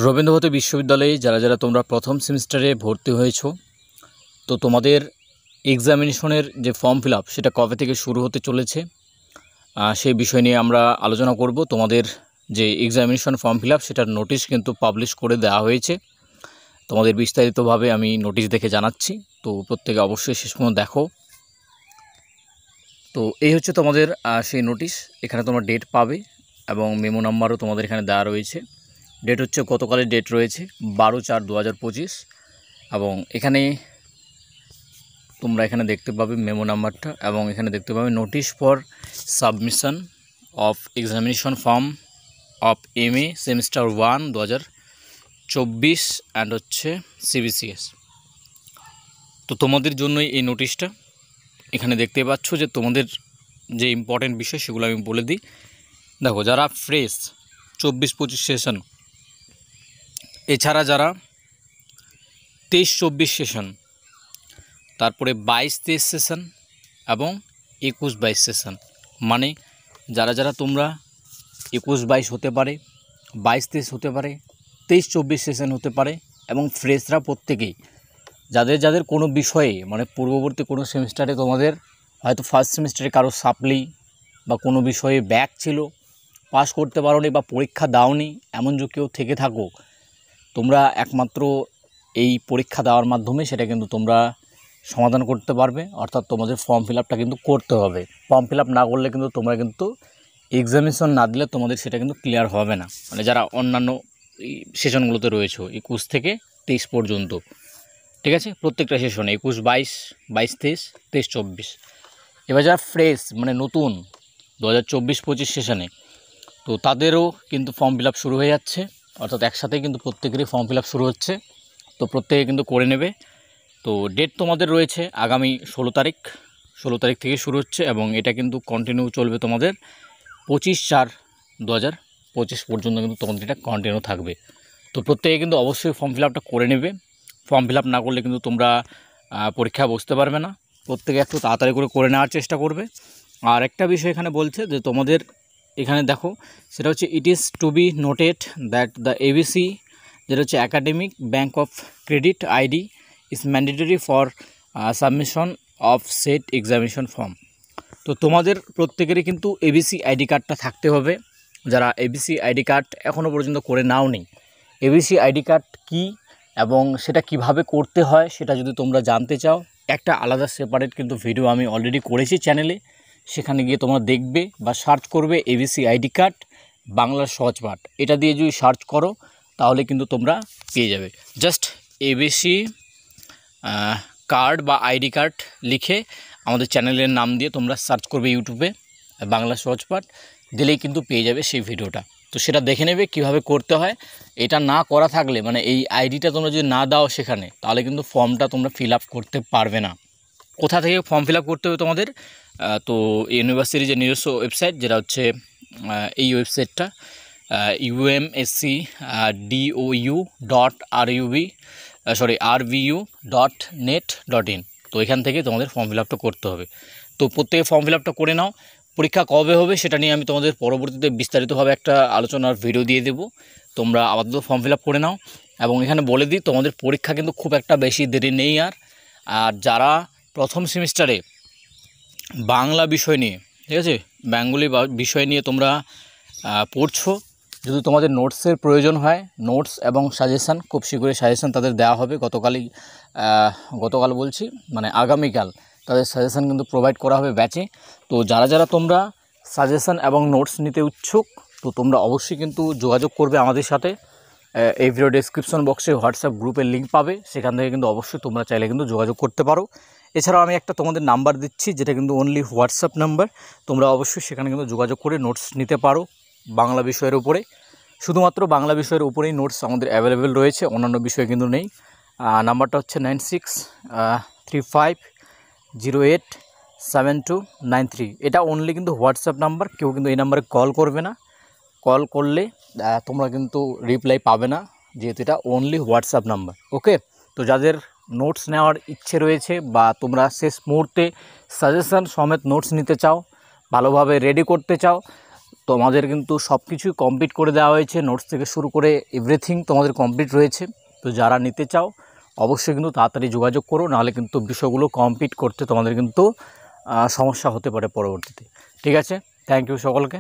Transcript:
রবীন্দ্রভারতী বিশ্ববিদ্যালয়ে যারা যারা তোমরা প্রথম সেমিস্টারে ভর্তি হয়েছো, তো তোমাদের এক্সামিনেশনের যে ফর্ম ফিল আপ সেটা কবে থেকে শুরু হতে চলেছে সেই বিষয় নিয়ে আমরা আলোচনা করব। তোমাদের যে এক্সামিনেশন ফর্ম ফিল আপ সেটার নোটিশ কিন্তু পাবলিশ করে দেওয়া হয়েছে। তোমাদের বিস্তারিতভাবে আমি নোটিশ দেখে জানাচ্ছি, তো প্রত্যেকে অবশ্যই শেষ পর্যন্ত দেখো। তো এই হচ্ছে তোমাদের সেই নোটিশ। এখানে তোমরা ডেট পাবে এবং মেমো নাম্বারও তোমাদের এখানে দেওয়া রয়েছে। ডেট হচ্ছে গতকালের ডেট রয়েছে 12/4/2025 এবং এখানে তোমরা এখানে দেখতে পাবে মেমো নাম্বারটা এবং এখানে দেখতে পাবে notice for submission of examination form of MA semester 1 2024 and হচ্ছে CBCS। তো তোমাদের জন্যই এই নোটিশটা। এখানে দেখতে পাচ্ছ যে তোমাদের যে ইম্পর্টেন্ট বিষয় সেগুলো আমি বলে দিই। দেখো, যারা ফ্রেশ 24-25 সেশন, এছাড়া যারা 23-24 সেশন, তারপরে 22-23 সেশন এবং 21-22 সেশন, মানে যারা যারা তোমরা 21-22 হতে পারে, 22-23 হতে পারে, 23-24 সেশন হতে পারে এবং ফ্রেশরা প্রত্যেকেই যাদের যাদের কোনো বিষয়ে মানে পূর্ববর্তী কোনো সেমিস্টারে তোমাদের হয়তো ফার্স্ট সেমিস্টারে কারো সাপ্লি বা কোনো বিষয়ে ব্যাক ছিল, পাস করতে পারোনি বা পরীক্ষা দাওনি, এমন যদি কেউ থেকে থাকো, তোমরা একমাত্র এই পরীক্ষা দেওয়ার মাধ্যমে সেটা কিন্তু তোমরা সমাধান করতে পারবে। অর্থাৎ তোমাদের ফর্ম ফিল আপটা কিন্তু করতে হবে। ফর্ম ফিল আপ না করলে কিন্তু তোমরা কিন্তু এক্সামিনেশন না দিলে তোমাদের সেটা কিন্তু ক্লিয়ার হবে না। মানে যারা অন্যান্য সেশনগুলোতে রয়েছে 21 থেকে 23 পর্যন্ত, ঠিক আছে, প্রত্যেকটা সেশনে 21-22, 22-23, 23-24। এবার যারা ফ্রেশ মানে নতুন 2024-25 সেশনে, তো তাদেরও কিন্তু ফর্ম ফিল আপ শুরু হয়ে যাচ্ছে। অর্থাৎ একসাথেই কিন্তু প্রত্যেকেরই ফর্ম ফিল আপ শুরু হচ্ছে, তো প্রত্যেকে কিন্তু করে নেবে। তো ডেট তোমাদের রয়েছে আগামী 16 তারিখ থেকে শুরু হচ্ছে এবং এটা কিন্তু কন্টিনিউ চলবে তোমাদের 25/4/2025 পর্যন্ত কিন্তু তোমাদের এটা কন্টিনিউ থাকবে। তো প্রত্যেকে কিন্তু অবশ্যই ফর্ম ফিল আপটা করে নেবে। ফর্ম ফিল আপ না করলে কিন্তু তোমরা পরীক্ষা বসতে পারবে না। প্রত্যেকে একটু তাড়াতাড়ি করে নেওয়ার চেষ্টা করবে। আর একটা বিষয় এখানে বলছে যে তোমাদের এখানে দেখো, সেটা হচ্ছে it is to be noted that the ABC, যেটা হচ্ছে academic bank of credit ID is mandatory for submission of SET examination form. তো তোমাদের প্রত্যেকেরই কিন্তু ABC ID কার্ডটা থাকতে হবে। যারা ABC ID কার্ড এখনও পর্যন্ত করে নাওনি, ABC ID কার্ড কী এবং সেটা কিভাবে করতে হয় সেটা যদি তোমরা জানতে চাও, একটা আলাদা সেপারেট কিন্তু ভিডিও আমি অলরেডি করেছি চ্যানেলে। সেখানে গিয়ে তোমরা দেখবে বা সার্চ করবে ABC ID কার্ড বাংলার সহজ পাঠ, এটা দিয়ে যদি সার্চ করো তাহলে কিন্তু তোমরা পেয়ে যাবে। জাস্ট ABC কার্ড বা ID কার্ড লিখে আমাদের চ্যানেলের নাম দিয়ে তোমরা সার্চ করবে ইউটিউবে বাংলা সহজ পাঠ, দিলেই কিন্তু পেয়ে যাবে সেই ভিডিওটা। তো সেটা দেখে নেবে কিভাবে করতে হয়। এটা না করা থাকলে মানে এই আইডিটা তোমরা যদি না দাও সেখানে, তাহলে কিন্তু ফর্মটা তোমরা ফিল আপ করতে পারবে না। কোথা থেকে ফর্ম ফিল আপ করতে হবে তোমাদের? তো ইউনিভার্সিটির যে নিজস্ব ওয়েবসাইট, যেটা হচ্ছে এই ওয়েবসাইটটা umsc.rvu.net.in। তো এখান থেকে তোমাদের ফর্ম ফিল আপটা করতে হবে। তো প্রত্যেকে ফর্ম ফিল আপটা করে নাও। পরীক্ষা কবে হবে সেটা নিয়ে আমি তোমাদের পরবর্তীতে বিস্তারিতভাবে একটা আলোচনার ভিডিও দিয়ে দেবো। তোমরা আপাতত ফর্ম ফিল আপ করে নাও। এবং এখানে বলে দিই, তোমাদের পরীক্ষা কিন্তু খুব একটা বেশি দেরি নেই। আর যারা প্রথম সেমিস্টারে বাংলা বিষয় নিয়ে, ঠিক আছে, বেঙ্গলি বিষয় নিয়ে তোমরা পড়ছো, যদি তোমাদের নোটসের প্রয়োজন হয়, নোটস এবং সাজেশান খুব শীঘ্রই সাজেশান তাদের দেওয়া হবে। গতকাল বলছি মানে আগামীকাল তাদের সাজেশান কিন্তু প্রোভাইড করা হবে ব্যাচে। তো যারা যারা তোমরা সাজেশান এবং নোটস নিতে ইচ্ছুক, তো তোমরা অবশ্যই কিন্তু যোগাযোগ করবে আমাদের সাথে। এই ভিডিও ডেসক্রিপশন বক্সে হোয়াটসঅ্যাপ গ্রুপের লিঙ্ক পাবে, সেখান থেকে কিন্তু অবশ্যই তোমরা চাইলে কিন্তু যোগাযোগ করতে পারো। এছাড়াও আমি একটা তোমাদের নাম্বার দিচ্ছি, যেটা কিন্তু অনলি হোয়াটসঅ্যাপ নাম্বার। তোমরা অবশ্যই সেখানে কিন্তু যোগাযোগ করে নোটস নিতে পারো বাংলা বিষয়ের উপরে। শুধুমাত্র বাংলা বিষয়ের উপরেই নোটস আমাদের অ্যাভেলেবেল রয়েছে, অন্যান্য বিষয় কিন্তু নেই। নাম্বারটা হচ্ছে 9635087293। এটা অনলি কিন্তু হোয়াটসঅ্যাপ নাম্বার, কেউ কিন্তু এই নাম্বারে কল করবে না। কল করলে তোমরা কিন্তু রিপ্লাই পাবে না, যেহেতু এটা অনলি হোয়াটসঅ্যাপ নাম্বার। ওকে, তো যাদের নোটস নেওয়ার ইচ্ছে রয়েছে বা তোমরা শেষ মুহূর্তে সাজেশান সমেত নোটস নিতে চাও, ভালোভাবে রেডি করতে চাও, তোমাদের কিন্তু সব কিছুই কমপ্লিট করে দেওয়া হয়েছে, নোটস থেকে শুরু করে এভরিথিং তোমাদের কমপ্লিট রয়েছে। তো যারা নিতে চাও অবশ্যই কিন্তু তাড়াতাড়ি যোগাযোগ করো, নাহলে কিন্তু বিষয়গুলো কমপ্লিট করতে তোমাদের কিন্তু সমস্যা হতে পারে পরবর্তীতে। ঠিক আছে, থ্যাংক ইউ সকলকে।